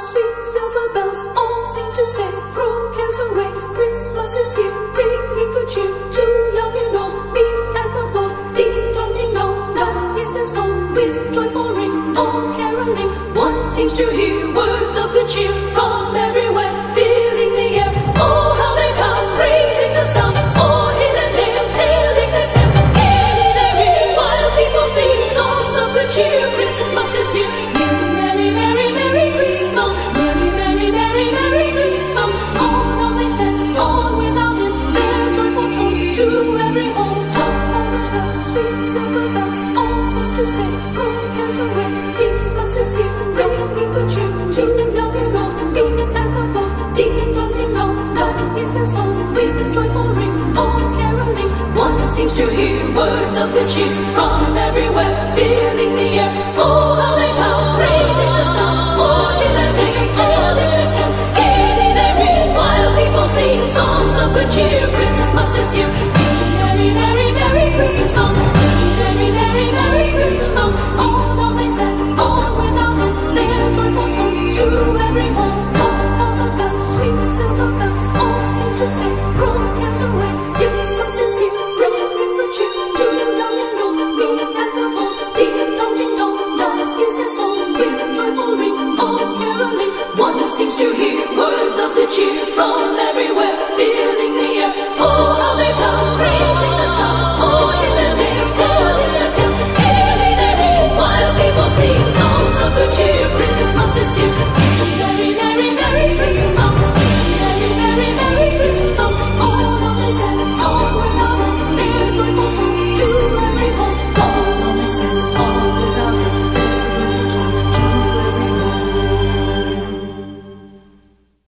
sweet silver bells all seem to say, throw cares away, Christmas is here, bringing good cheer to young and old, meek and the bold. Ding dong ding dong, dong is their song, with joyful ring, all caroling. One seems to hear words of good cheer from everywhere, filling the air. Oh, how they come, praising the sun, all hill and dale, telling the tale. Gaiety they ring, while people sing songs of good cheer. Christmas is here. Merry, merry, merry Christmas. Merry, merry, merry, merry Christmas. On they set, on without it, their joyful tone to every home. All the bells, sweet silver bells, all seem to say, throw cares away, Christmas is here, bringing good cheer to young and old, meek and the bold. Ding dong ding dong, dong is their song, with joyful ring, all caroling. One seems to hear words of good cheer from everywhere, filling the air. Oh, how they come, praising the sun, all hill and dale, telling their tales. Gaiety they ring, while people sing songs of good cheer. Christmas is here. Merry, merry, merry Christmas. Merry, merry, merry Christmas. On they set, on without it, their joyful tone to every home. All of the bells, sweet silver bells, all seem to say,